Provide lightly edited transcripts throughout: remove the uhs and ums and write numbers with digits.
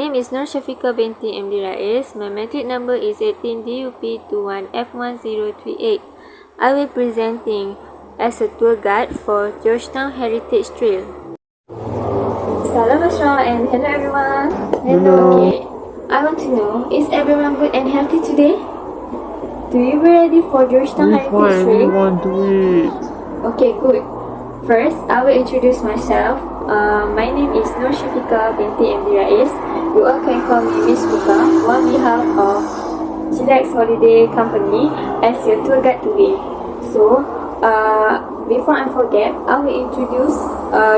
name is Nur Shafika binti MD Rais. My matric number is 18 DUP21F1038. I will presenting as a tour guide for Georgetown Heritage Trail. Salam Ashra and hello everyone. Hello. Okay, I want to know, is everyone good and healthy today? Do you be ready for Georgetown Heritage Trail? We want to eat. Okay, good. First, I will introduce myself. My name is Nur Shafika binti MD Rais. You all can call me Miss Fuka on behalf of Chillax Holiday Company as your tour guide today. So, before I forget, I will introduce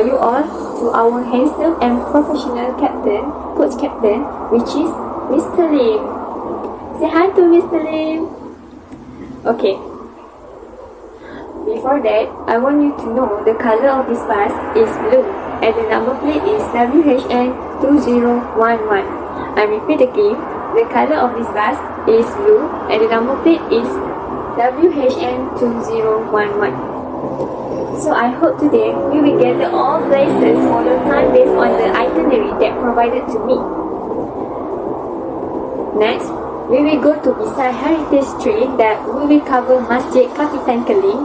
you all to our handsome and professional captain, coach captain, which is Mr. Lim. Say hi to Mr. Lim. Okay. Before that, I want you to know the color of this bus is blue and the number plate is WHN2011. I repeat again, the color of this bus is blue and the number plate is WHN2011. So I hope today we will gather all places for your time based on the itinerary that provided to me. Next, we will go to beside Heritage Trail that we will cover Masjid Kapitan Keling,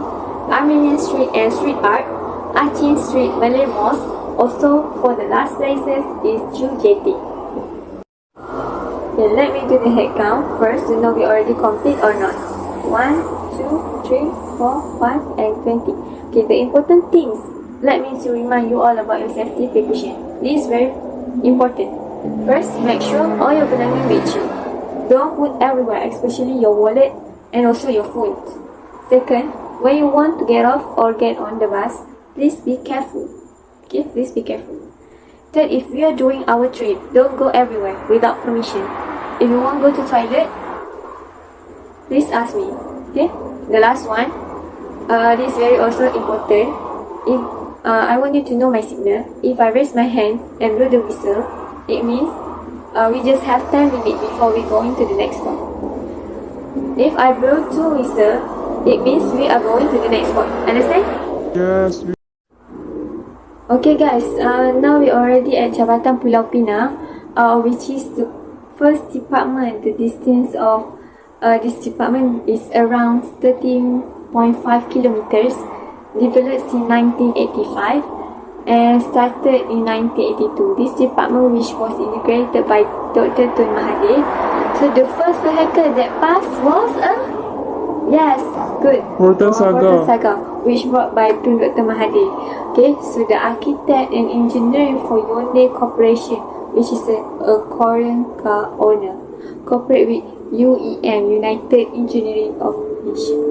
Armenian Street and Street Art, Acheh Street, Malay Mosque. Also, for the last places is Jetty. Okay, let me do the head count first to know we already complete or not. 1, 2, 3, 4, 5 and 20. Okay, the important things. Let me to remind you all about your safety precaution. This is very important. First, make sure all your belongings with you. Don't put everywhere, especially your wallet and also your phone. Second, when you want to get off or get on the bus, please be careful. Okay, please be careful. Third, if we are doing our trip, don't go everywhere without permission. If you want to go to toilet, please ask me. Okay, the last one, this is very also important. If I want you to know my signal. If I raise my hand and blow the whistle, it means we just have 10 minutes before we go into the next spot. If I blow 2 whistles, it means we are going to the next spot. Understand? Yes. Okay guys, now we already at Jabatan Pulau Pinang, which is the first department. The distance of this department is around 13.5 kilometers, developed in 1985 and started in 1982. This department, which was integrated by Dr. Tun Mahathir. So the first vehicle that passed was a good. Portal Saga, which brought by Tun Dr. Mahathir. Okay, so the architect and engineering for Hyundai Corporation, which is a Korean car owner, cooperate with UEM, United Engineering of Asia.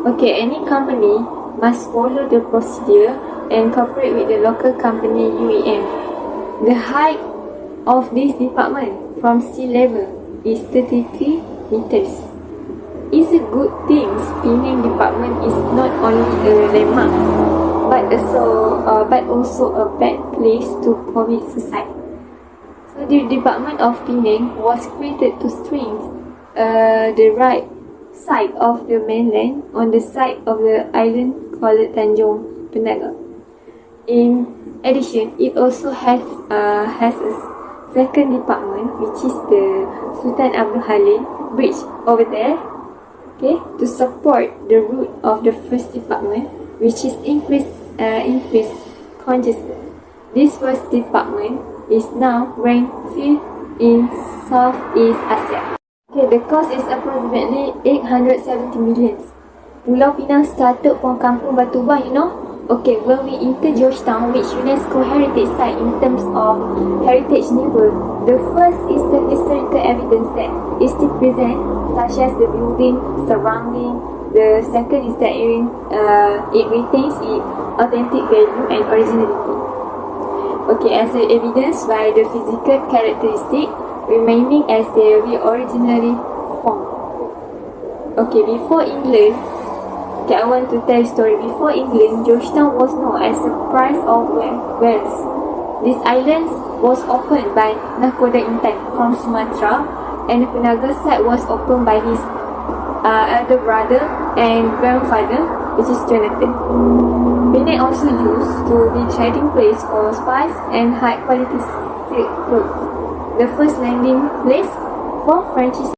Okay, any company must follow the procedure and cooperate with the local company UEM. The height of this department from sea level is 33 meters. It's a good thing Penang department is not only a landmark but also a bad place to commit suicide. So the Department of Penang was created to strengthen the right side of the mainland on the side of the island called Tanjung Penaga. In addition, it also has a second department, which is the Sultan Abdul Halim Bridge over there. Okay, to support the route of the first department, which is increased congestion. This first department is now ranked 5th in Southeast Asia. Okay, the cost is approximately 870 million. Pulau Pinang started from Kampung Batubang, you know. Okay, when we enter Georgetown, which UNESCO heritage site in terms of heritage neighborhood, the first is the historical evidence that is still present, such as the building surrounding. The second is that it retains its authentic value and originality. Okay, as an evidence by the physical characteristic remaining as they were originally formed. Okay, before England, I want to tell a story. Before England, Georgetown was known as the Prize of Wales. This island was opened by Nakoda Intan from Sumatra, and the Penaga site was opened by his elder brother and grandfather, which is Jonathan. Penang also used to be trading place for spice and high quality silk clothes. the first landing place for franchise.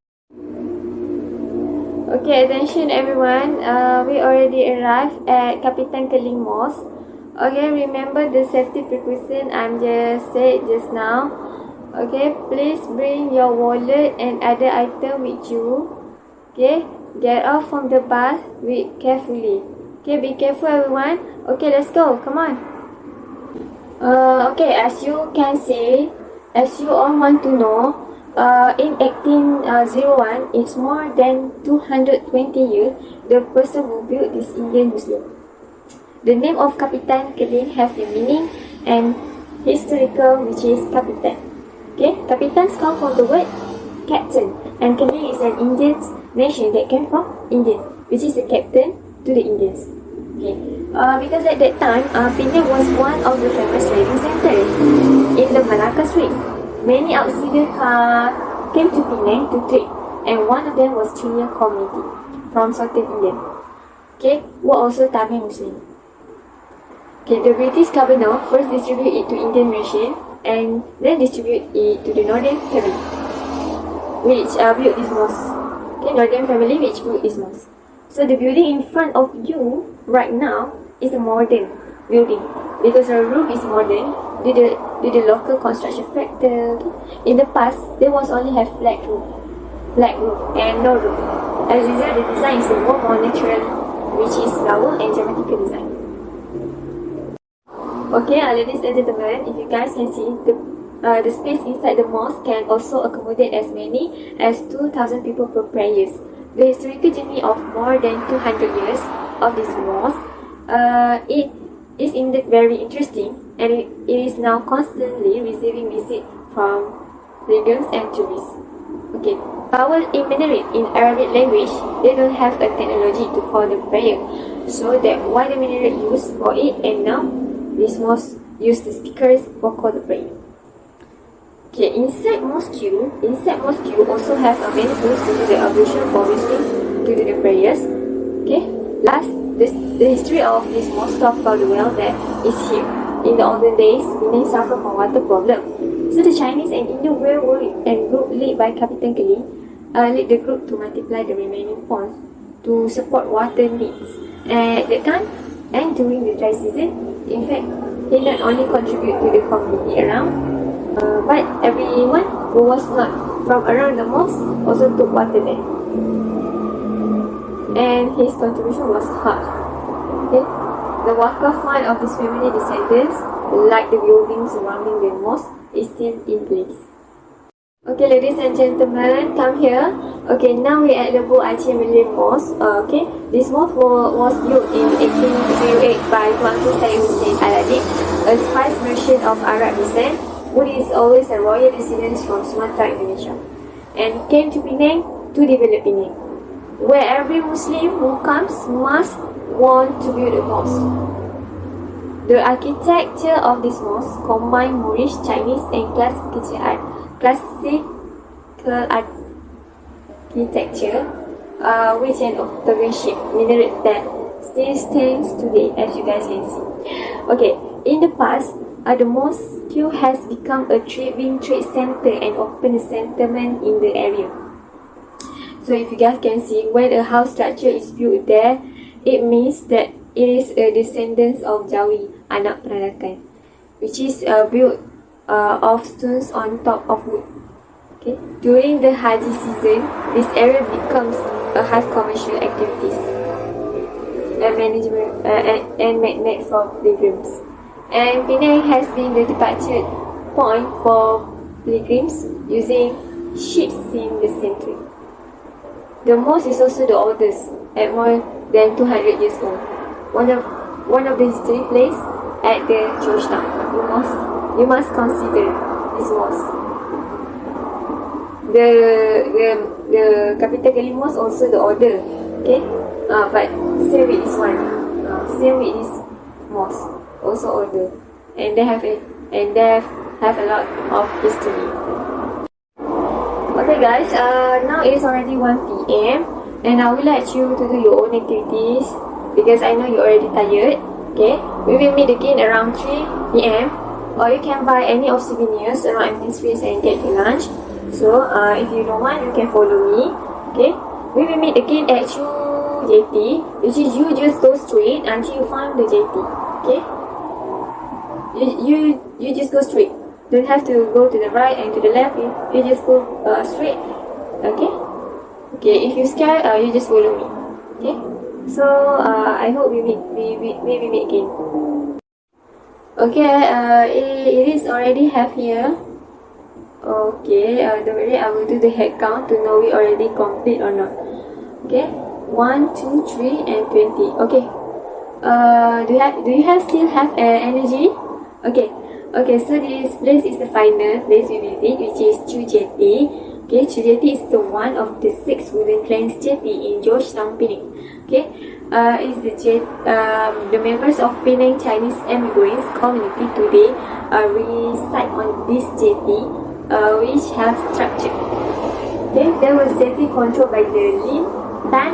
Okay, attention everyone. We already arrived at Kapitan Keling Mosque. Okay, remember the safety precaution I'm just said just now. Okay, please bring your wallet and other item with you. Okay, get off from the bus carefully. Okay, be careful everyone. Okay, let's go. Come on. Okay, as you can see, as you all want to know, in 1801, it's more than 220 years, the person who built this Indian Muslim. The name of Kapitan Keling has the meaning and historical, which is Kapitan. Okay, Kapitans come from the word captain, and Keling is an Indian nation that came from Indian, which is the captain to the Indians. Okay, because at that time, Penang was one of the famous trading centers in the Malacca Strait. Many outsider came to Penang to trade, and one of them was Chuniya community from southern India. Okay, were also Tamil Muslim. Okay, the British governor first distributed it to Indian nation and then distribute it to the northern family, which built this mosque. Okay, northern family which built this mosque. So the building in front of you right now is a modern building because the roof is modern due to the local construction factor. In the past, they was only have flat roof and no roof. As a result, the design is more natural, which is flower and geometrical design. Okay, ladies and gentlemen, if you guys can see, the space inside the mosque can also accommodate as many as 2,000 people per prayers. The historical journey of more than 200 years of this mosque, it is indeed very interesting, and it is now constantly receiving visits from pilgrims and tourists. Okay, power in minaret in Arabic language, they don't have a technology to call the prayer, so that why the minaret used for it, and now this mosque use the speakers for call the prayer. Okay, inside mosque also have a many tools to do the ablution for Muslims to do the prayers. Okay, last, the history of this mosque talk about the well that is here. In the olden days, Penang suffered from water problem. So the Chinese and Indian were worried, and group led by Kapitan Keling led the group to multiply the remaining ponds to support water needs. And at that time, and during the dry season, in fact, they not only contribute to the community around, but everyone who was not from around the mosque also took water there. And his contribution was hard. Okay? The water fund of his family descendants, like the buildings surrounding the mosque, is still in place. Okay, ladies and gentlemen, come here. Okay, now we at the Acheh Mosque. Okay, this mosque was built in 1808 by Tuanku Syed Hussein Al-Adib, a spice merchant of Arab descent, who is always a royal descendant from Sumatra, Indonesia, and came to Penang to develop Penang, where every Muslim who comes must want to build a mosque. The architecture of this mosque combined Moorish, Chinese, and classical architecture, which an octagon shaped minaret that still stands today, as you guys can see. Okay, in the past, the mosque has become a thriving trade center and open settlement in the area. So if you guys can see, when a house structure is built there, it means that it is a descendant of Jawi, anak peranakan, which is built of stones on top of wood. Okay. During the Haji season, this area becomes a high commercial activities and management and magnet for pilgrims. And Penang has been the departure point for pilgrims using ships in the century. The mosque is also the oldest, at more than 200 years old. One of the history place at the Georgetown. You must consider this mosque. The Kapitan Keling Mosque also the order, okay? But same with this one, same with this mosque, also order, and they have a lot of history. Okay guys, now it is already 1 PM, and I will let you to do your own activities because I know you're already tired. Okay, we will meet again around 3 PM or you can buy any of souvenirs around Armenian streets and get your lunch. So if you don't want, you can follow me. Okay, we will meet again at Jetty, which is you just go straight until you find the jetty. Okay, you just go straight. Don't have to go to the right and to the left. You just go straight. Okay, if you're scared, you just follow me. Okay, so I hope we meet again. Okay, it is already half here. Okay, don't worry, I will do the head count to know we already complete or not. Okay, 1, 2, 3, and 20. Okay, do you still have energy? Okay, so this place is the final place we visit, which is Jetty. Okay, Jetty is the one of the 6 wooden planks jetty in Georgetown, Penang. Okay, the members of Penang Chinese immigrants community today reside on this jetty, which has structure. Okay, there was jetty controlled by the Lin, Tan,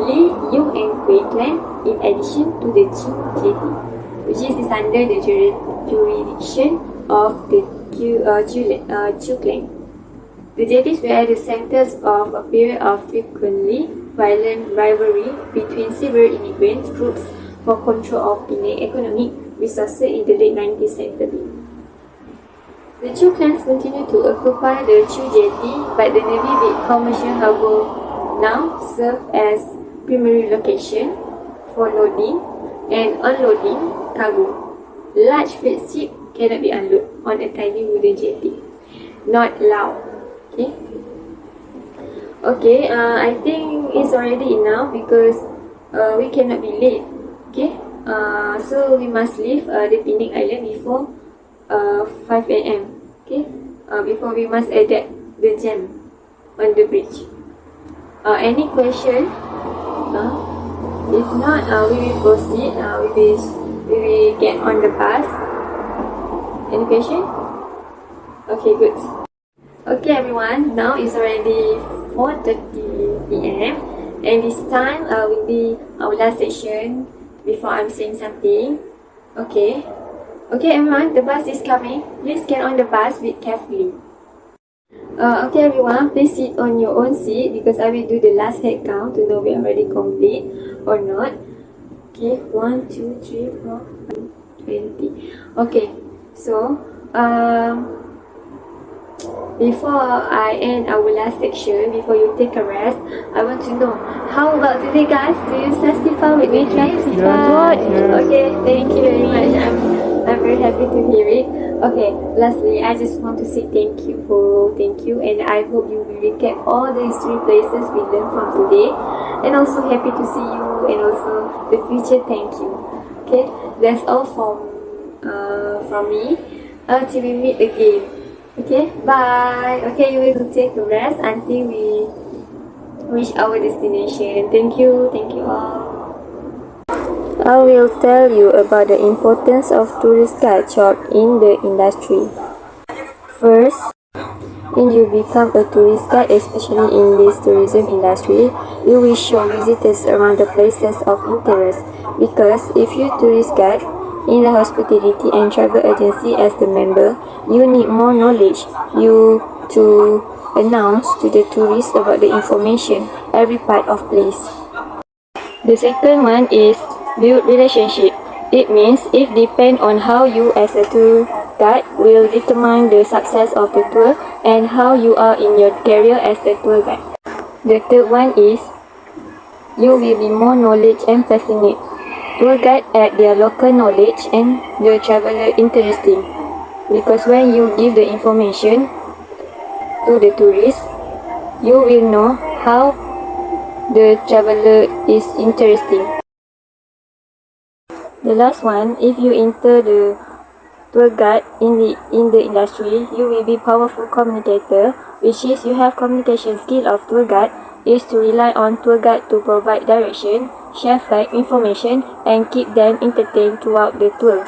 Li, Yu, and Kui clan, in addition to the Chu jetty, which is under the jurisdiction of the Chu clan. The jetties were the centers of a period of frequently violent rivalry between several immigrant groups for control of Penang economic resources in the late 19th century. The Chu clans continue to occupy the Chu jetty, but the Navy big commercial harbour now serve as primary location for loading and unloading cargo. Large freight ships cannot be unloaded on a tiny wooden jetty. Not allowed. Okay, I think it's already enough because we cannot be late. Okay, so we must leave the Penang Island before 5 a.m. Okay, before we must adapt the jam on the bridge. Any question? If not, we will proceed. We will get on the bus. Any question? Okay, good. Okay, everyone. Now it's already 4:30 p.m. and this time will be our last section before I'm saying something. Okay, everyone. The bus is coming. Please get on the bus carefully. Okay, everyone. Please sit on your own seat because I will do the last head count to know we are already complete or not. Okay, 1, 2, 3, 4, 5, 20. Okay, so before I end our last section, before you take a rest, I want to know, how about today, guys? Do you testify with me? Testify. Okay, thank you very much. I'm very happy to hear it. Okay, lastly, I just want to say thank you, and I hope you will recap all the history places we learned from today, and also happy to see you, and also the future. Thank you. Okay, that's all from me. Till we meet again. Okay, bye. Okay, you will take a rest until we reach our destination. Thank you all. I will tell you about the importance of tourist guide job in the industry. First, when you become a tourist guide, especially in this tourism industry, you will show visitors around the places of interest. Because if you tourist guide in the hospitality and travel agency as the member, you need more knowledge to announce to the tourists about the information, every part of place. The second one is build relationship. It means it depends on how you as a tour guide will determine the success of the tour and how you are in your career as a tour guide. The third one is you will be more knowledge and fascinate. Tour guide add their local knowledge and the traveler interesting, because when you give the information to the tourist, you will know how the traveler is interesting. The last one, if you enter the tour guide in the industry, you will be powerful communicator, which is you have communication skill of tour guide is to rely on tour guide to provide direction, share fact information, and keep them entertained throughout the tour.